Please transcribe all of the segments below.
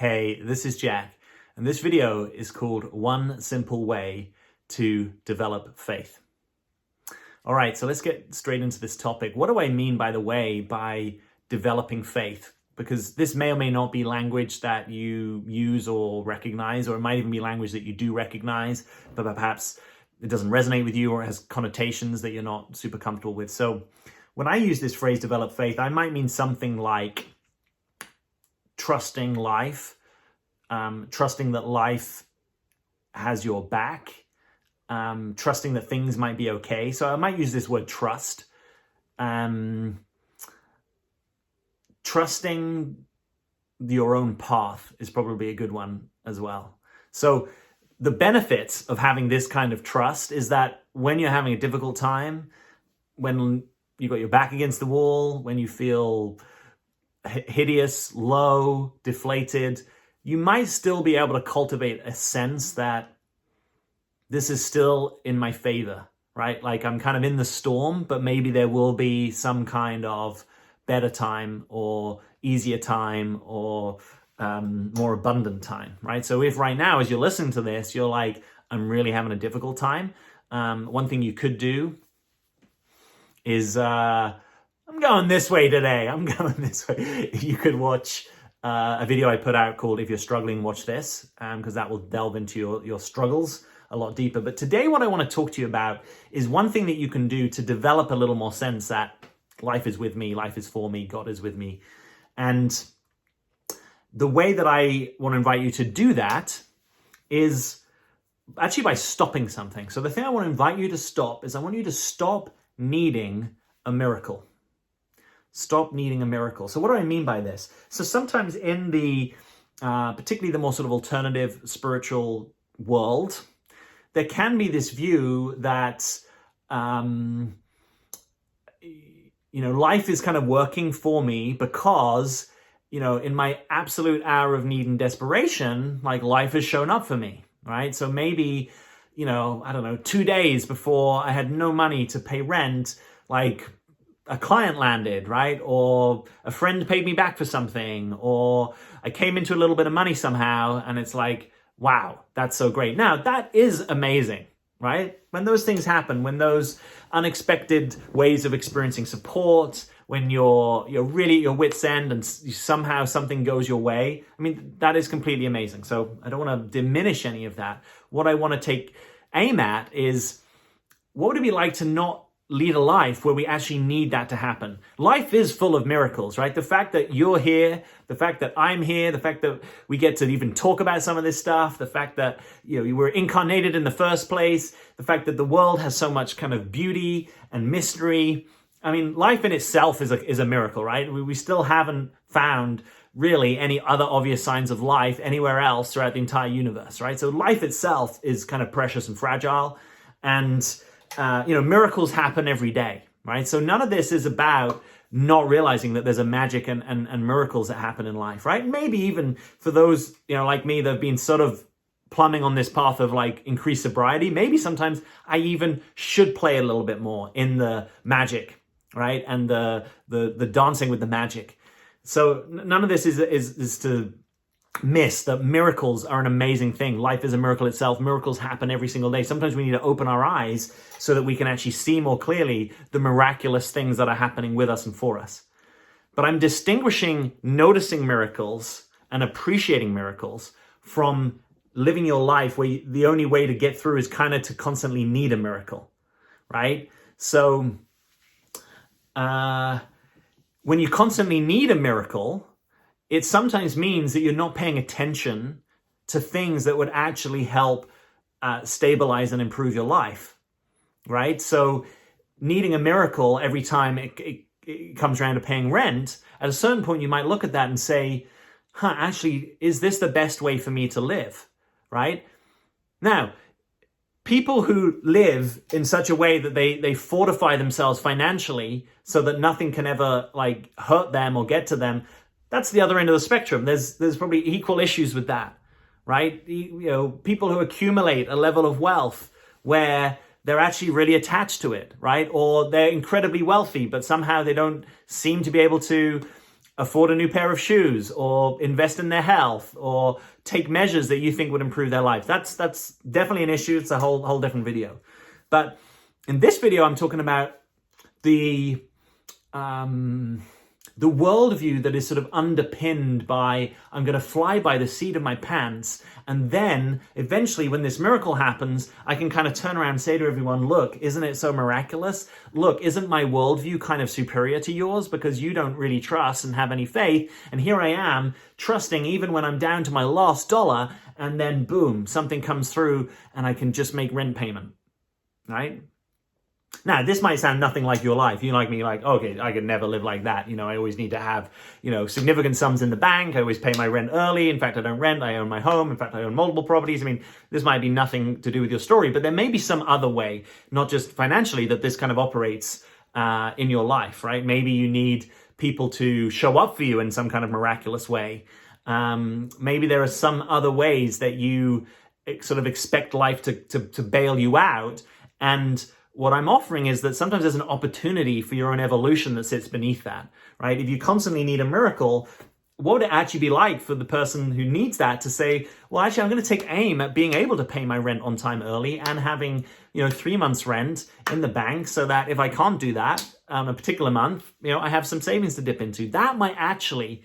Hey, this is Jack, and this video is called One Simple Way to Develop Faith. All right, so let's get straight into this topic. What do I mean, by the way, by developing faith? Because this may or may not be language that you use or recognize, or it might even be language that you do recognize, but perhaps it doesn't resonate with you or has connotations that you're not super comfortable with. So when I use this phrase, develop faith, I might mean something like trusting life, trusting that life has your back, trusting that things might be okay. So I might use this word trust. Trusting your own path is probably a good one as well. So the benefits of having this kind of trust is that when you're having a difficult time, when you got your back against the wall, when you feel hideous, low, deflated, you might still be able to cultivate a sense that this is still in my favor, right? Like I'm kind of in the storm, but maybe there will be some kind of better time or easier time or more abundant time, right? So if right now, as you're listening to this, you're like, I'm really having a difficult time, one thing you could do is, I'm going this way today. I'm going this way. You could watch a video I put out called If You're Struggling, Watch This, because that will delve into your struggles a lot deeper. But today what I want to talk to you about is one thing that you can do to develop a little more sense that life is with me, life is for me, God is with me. And the way that I want to invite you to do that is actually by stopping something. So the thing I want to invite you to stop is I want you to stop needing a miracle. Stop needing a miracle. So what do I mean by this? So sometimes in the, particularly the more sort of alternative spiritual world, there can be this view that, life is kind of working for me because, in my absolute hour of need and desperation, like life has shown up for me, right? So maybe, 2 days before I had no money to pay rent, like a client landed, right? Or a friend paid me back for something, or I came into a little bit of money somehow, and it's like, wow, that's so great. Now, that is amazing, right? When those things happen, when those unexpected ways of experiencing support, when you're really at your wit's end and somehow something goes your way, I mean, that is completely amazing. So I don't want to diminish any of that. What I want to take aim at is, what would it be like to not lead a life where we actually need that to happen? Life is full of miracles, right? The fact that you're here, the fact that I'm here, the fact that we get to even talk about some of this stuff, the fact that, you were incarnated in the first place, the fact that the world has so much kind of beauty and mystery. I mean, life in itself is a miracle, right? We still haven't found really any other obvious signs of life anywhere else throughout the entire universe, right? So life itself is kind of precious and fragile, and miracles happen every day, right? So none of this is about not realizing that there's a magic and miracles that happen in life, right? Maybe even for those, like me, that have been sort of plumbing on this path of like increased sobriety, maybe sometimes I even should play a little bit more in the magic, right? And the dancing with the magic. So none of this is to miss that miracles are an amazing thing. Life is a miracle itself. Miracles happen every single day. Sometimes we need to open our eyes so that we can actually see more clearly the miraculous things that are happening with us and for us. But I'm distinguishing noticing miracles and appreciating miracles from living your life where the only way to get through is kind of to constantly need a miracle, right? So when you constantly need a miracle, it sometimes means that you're not paying attention to things that would actually help stabilize and improve your life, right? So needing a miracle every time it comes around to paying rent, at a certain point you might look at that and say, actually, is this the best way for me to live, right? Now, people who live in such a way that they fortify themselves financially so that nothing can ever like hurt them or get to them, that's the other end of the spectrum. There's probably equal issues with that, right? People who accumulate a level of wealth where they're actually really attached to it, right? Or they're incredibly wealthy, but somehow they don't seem to be able to afford a new pair of shoes or invest in their health or take measures that you think would improve their life. That's definitely an issue. It's a whole different video. But in this video, I'm talking about the worldview that is sort of underpinned by, I'm going to fly by the seat of my pants. And then eventually when this miracle happens, I can kind of turn around and say to everyone, look, isn't it so miraculous? Look, isn't my worldview kind of superior to yours because you don't really trust and have any faith? And here I am trusting even when I'm down to my last dollar, and then boom, something comes through and I can just make rent payment, right? Now, this might sound nothing like your life. You like me, like, okay, I could never live like that. I always need to have, significant sums in the bank. I always pay my rent early. In fact, I don't rent. I own my home. In fact, I own multiple properties. I mean, this might be nothing to do with your story, but there may be some other way, not just financially, that this kind of operates in your life, right? Maybe you need people to show up for you in some kind of miraculous way. Maybe there are some other ways that you sort of expect life to bail you out. And what I'm offering is that sometimes there's an opportunity for your own evolution that sits beneath that, right? If you constantly need a miracle, what would it actually be like for the person who needs that to say, well, actually, I'm going to take aim at being able to pay my rent on time early and having, 3 months rent in the bank so that if I can't do that a particular month, I have some savings to dip into. That might actually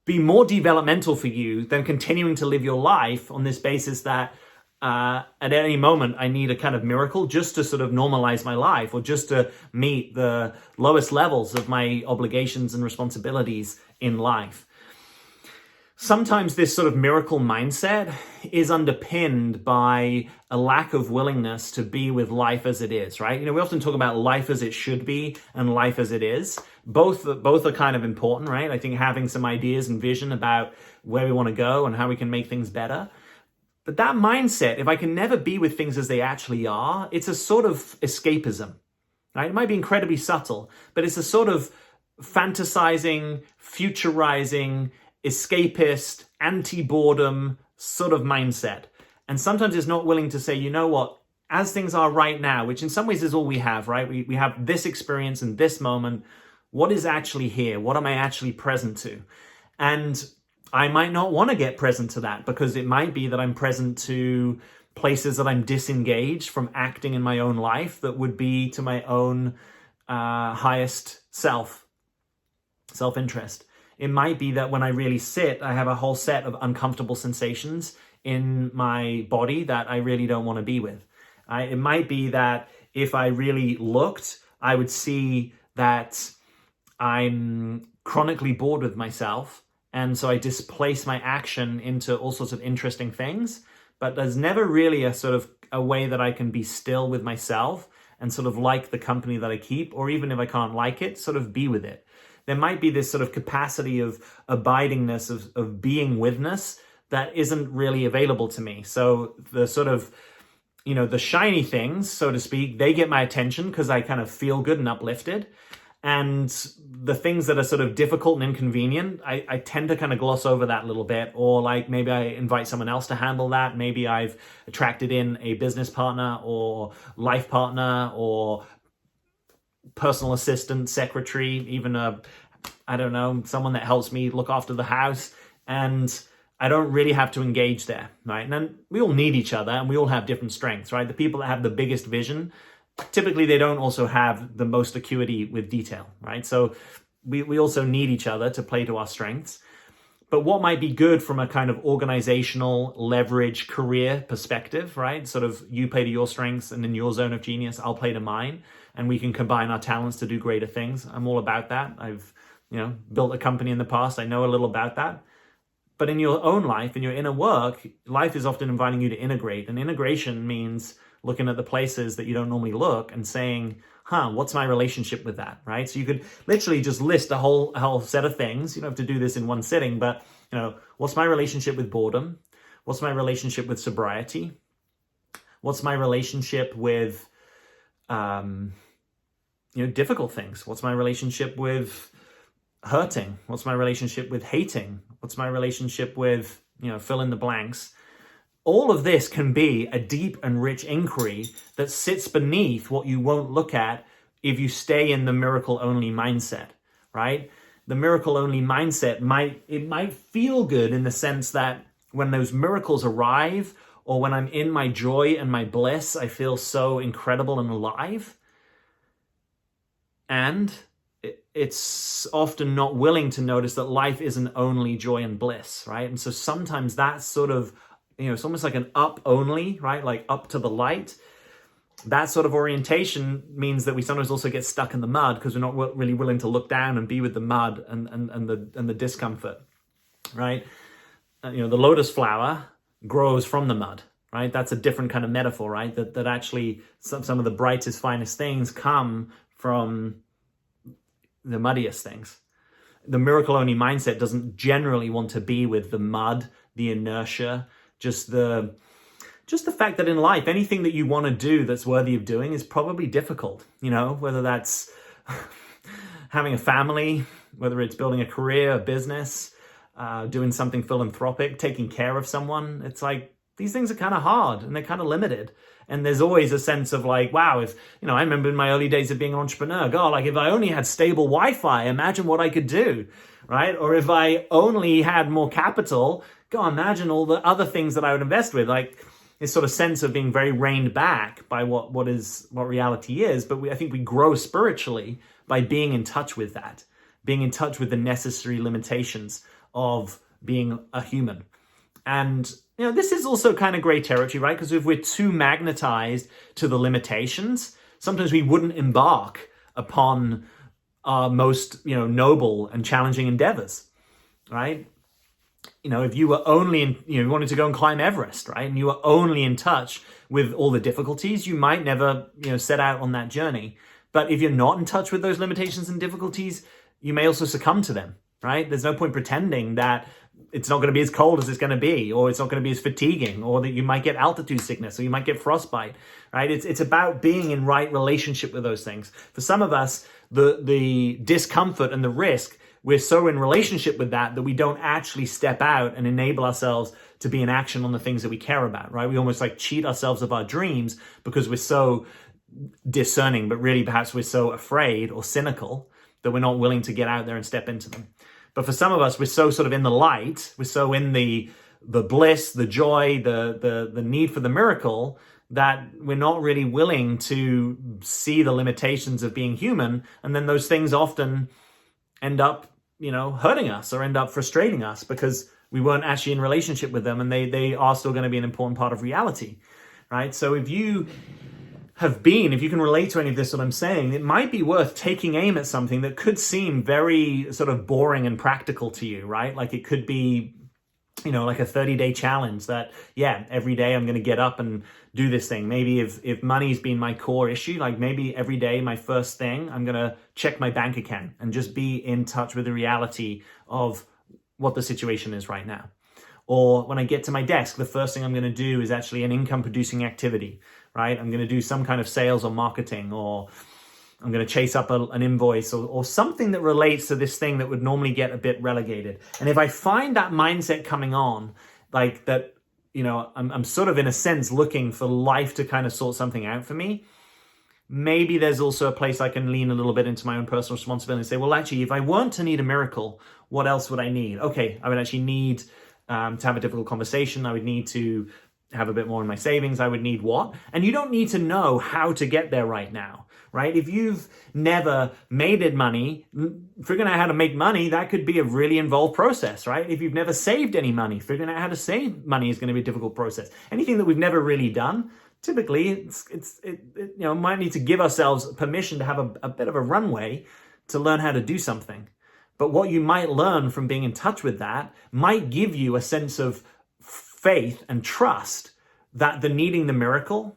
be more developmental for you than continuing to live your life on this basis that at any moment, I need a kind of miracle just to sort of normalize my life or just to meet the lowest levels of my obligations and responsibilities in life. Sometimes this sort of miracle mindset is underpinned by a lack of willingness to be with life as it is, right? We often talk about life as it should be and life as it is. Both are kind of important, right? I think having some ideas and vision about where we want to go and how we can make things better. But that mindset, if I can never be with things as they actually are, it's a sort of escapism, right? It might be incredibly subtle, but it's a sort of fantasizing, futurizing, escapist, anti-boredom sort of mindset. And sometimes it's not willing to say, you know what, as things are right now, which in some ways is all we have, right? We have this experience in this moment. What is actually here? What am I actually present to? And I might not want to get present to that because it might be that I'm present to places that I'm disengaged from acting in my own life that would be to my own highest self-interest. It might be that when I really sit, I have a whole set of uncomfortable sensations in my body that I really don't want to be with. It might be that if I really looked, I would see that I'm chronically bored with myself. And so I displace my action into all sorts of interesting things, but there's never really a sort of a way that I can be still with myself and sort of like the company that I keep, or even if I can't like it, sort of be with it. There might be this sort of capacity of abidingness, of being withness that isn't really available to me. So the sort of, the shiny things, so to speak, they get my attention because I kind of feel good and uplifted. And the things that are sort of difficult and inconvenient, I tend to kind of gloss over that a little bit, or like maybe I invite someone else to handle that. Maybe I've attracted in a business partner or life partner or personal assistant, secretary, even someone that helps me look after the house. And I don't really have to engage there, right? And then we all need each other and we all have different strengths, right? The people that have the biggest vision, typically they don't also have the most acuity with detail, right? So we also need each other to play to our strengths. But what might be good from a kind of organizational leverage career perspective, right? Sort of you play to your strengths and in your zone of genius, I'll play to mine, and we can combine our talents to do greater things. I'm all about that. I've, built a company in the past. I know a little about that. But in your own life, in your inner work, life is often inviting you to integrate. And integration means looking at the places that you don't normally look and saying, what's my relationship with that, right? So you could literally just list a whole set of things. You don't have to do this in one sitting, but, what's my relationship with boredom? What's my relationship with sobriety? What's my relationship with, difficult things? What's my relationship with hurting? What's my relationship with hating? What's my relationship with, fill in the blanks? All of this can be a deep and rich inquiry that sits beneath what you won't look at if you stay in the miracle-only mindset, right? the miracle only mindset might feel good in the sense that when those miracles arrive, or when I'm in my joy and my bliss, I feel so incredible and alive. And it's often not willing to notice that life isn't only joy and bliss, right? And so sometimes that's sort of, it's almost like an up only, right? Like up to the light. That sort of orientation means that we sometimes also get stuck in the mud because we're not really willing to look down and be with the mud and the discomfort, right? The lotus flower grows from the mud, right? That's a different kind of metaphor, right? That actually some of the brightest, finest things come from the muddiest things. The miracle only mindset doesn't generally want to be with the mud, the inertia, just the fact that in life, anything that you want to do that's worthy of doing is probably difficult, whether that's having a family, whether it's building a career, a business, doing something philanthropic, taking care of someone. It's like, these things are kind of hard and they're kind of limited. And there's always a sense of like, wow, if, I remember in my early days of being an entrepreneur, God, like if I only had stable Wi-Fi, imagine what I could do, right? Or if I only had more capital, God, imagine all the other things that I would invest with. Like this sort of sense of being very reined back by what reality is. But I think we grow spiritually by being in touch with that, being in touch with the necessary limitations of being a human. And this is also kind of gray territory, right? Because if we're too magnetized to the limitations, sometimes we wouldn't embark upon our most, noble and challenging endeavors, right? If you were only you wanted to go and climb Everest, right? And you were only in touch with all the difficulties, you might never, set out on that journey. But if you're not in touch with those limitations and difficulties, you may also succumb to them, right? There's no point pretending that it's not going to be as cold as it's going to be, or it's not going to be as fatiguing, or that you might get altitude sickness, or you might get frostbite, right? It's about being in right relationship with those things. For some of us, the discomfort and the risk, we're so in relationship with that we don't actually step out and enable ourselves to be in action on the things that we care about, right? We almost like cheat ourselves of our dreams because we're so discerning, but really perhaps we're so afraid or cynical that we're not willing to get out there and step into them. But for some of us, we're so sort of in the light, we're so in the bliss, the joy, the need for the miracle, that we're not really willing to see the limitations of being human. And then those things often end up, hurting us or end up frustrating us because we weren't actually in relationship with them, and they are still going to be an important part of reality, right? So if you can relate to any of this, what I'm saying, it might be worth taking aim at something that could seem very sort of boring and practical to you, right? Like it could be, like a 30-day challenge that, every day I'm going to get up and do this thing. Maybe if money's been my core issue, like maybe every day my first thing, I'm going to check my bank account and just be in touch with the reality of what the situation is right now. Or when I get to my desk, the first thing I'm going to do is actually an income producing activity, right? I'm going to do some kind of sales or marketing, or I'm going to chase up an invoice or something that relates to this thing that would normally get a bit relegated. And if I find that mindset coming on, like that, I'm sort of in a sense looking for life to kind of sort something out for me, maybe there's also a place I can lean a little bit into my own personal responsibility and say, well, actually, if I weren't to need a miracle, what else would I need? Okay, I would actually need to have a difficult conversation. I would need to have a bit more in my savings. I would need what? And you don't need to know how to get there right now, right? If you've never made money, figuring out how to make money, that could be a really involved process, right? If you've never saved any money, figuring out how to save money is going to be a difficult process. Anything that we've never really done, typically it might need to give ourselves permission to have a bit of a runway to learn how to do something. But what you might learn from being in touch with that might give you a sense of faith and trust that the needing the miracle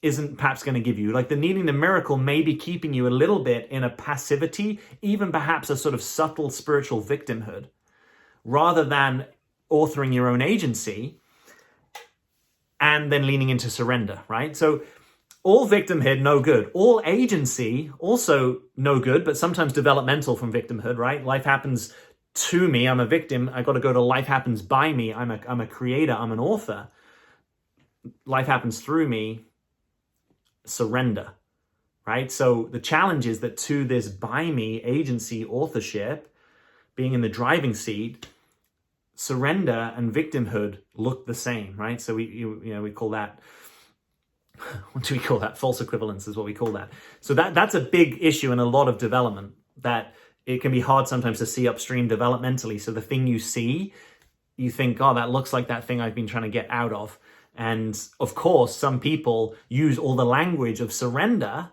isn't perhaps going to give you. Like the needing the miracle may be keeping you a little bit in a passivity, even perhaps a sort of subtle spiritual victimhood, rather than authoring your own agency and then leaning into surrender, right? So all victimhood, no good. All agency, also no good, but sometimes developmental from victimhood, right? Life happens to me, I'm a victim. I got to go to life happens by me. I'm a creator, I'm an author. Life happens through me. Surrender, right? So the challenge is that to this by me agency authorship, being in the driving seat, surrender and victimhood look the same, right? So we call that, what do we call that? False equivalence is what we call that. So that's a big issue in a lot of development, that it can be hard sometimes to see upstream developmentally. So the thing you see, you think, oh, that looks like that thing I've been trying to get out of. And of course, some people use all the language of surrender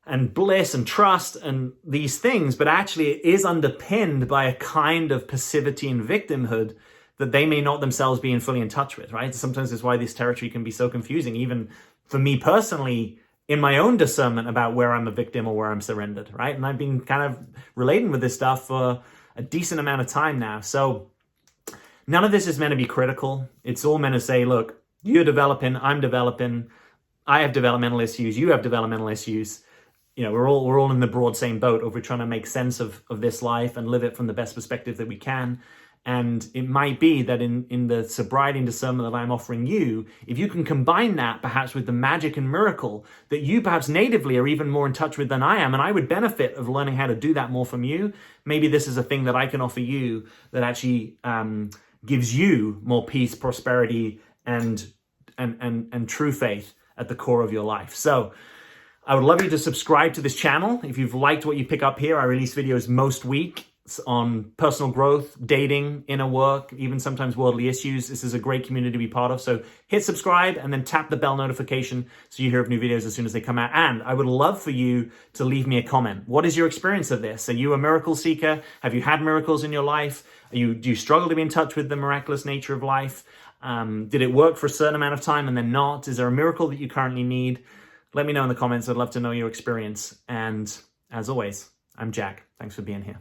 and bliss and trust and these things, but actually it is underpinned by a kind of passivity and victimhood that they may not themselves be fully in touch with, right? Sometimes that's why this territory can be so confusing, even for me personally, in my own discernment about where I'm a victim or where I'm surrendered, right? And I've been kind of relating with this stuff for a decent amount of time now. So none of this is meant to be critical. It's all meant to say, look, you're developing, I'm developing, I have developmental issues, you have developmental issues. You know, we're all in the broad same boat of we're trying to make sense of this life and live it from the best perspective that we can. And it might be that in the sobriety and discernment that I'm offering you, if you can combine that perhaps with the magic and miracle that you perhaps natively are even more in touch with than I am, and I would benefit of learning how to do that more from you, maybe this is a thing that I can offer you that actually gives you more peace, prosperity, and true faith at the core of your life. So I would love you to subscribe to this channel. If you've liked what you pick up here, I release videos most weeks on personal growth, dating, inner work, even sometimes worldly issues. This is a great community to be part of. So hit subscribe and then tap the bell notification so you hear of new videos as soon as they come out. And I would love for you to leave me a comment. What is your experience of this? Are you a miracle seeker? Have you had miracles in your life? Do you struggle to be in touch with the miraculous nature of life? Did it work for a certain amount of time and then not? Is there a miracle that you currently need? Let me know in the comments. I'd love to know your experience. And as always, I'm Jack. Thanks for being here.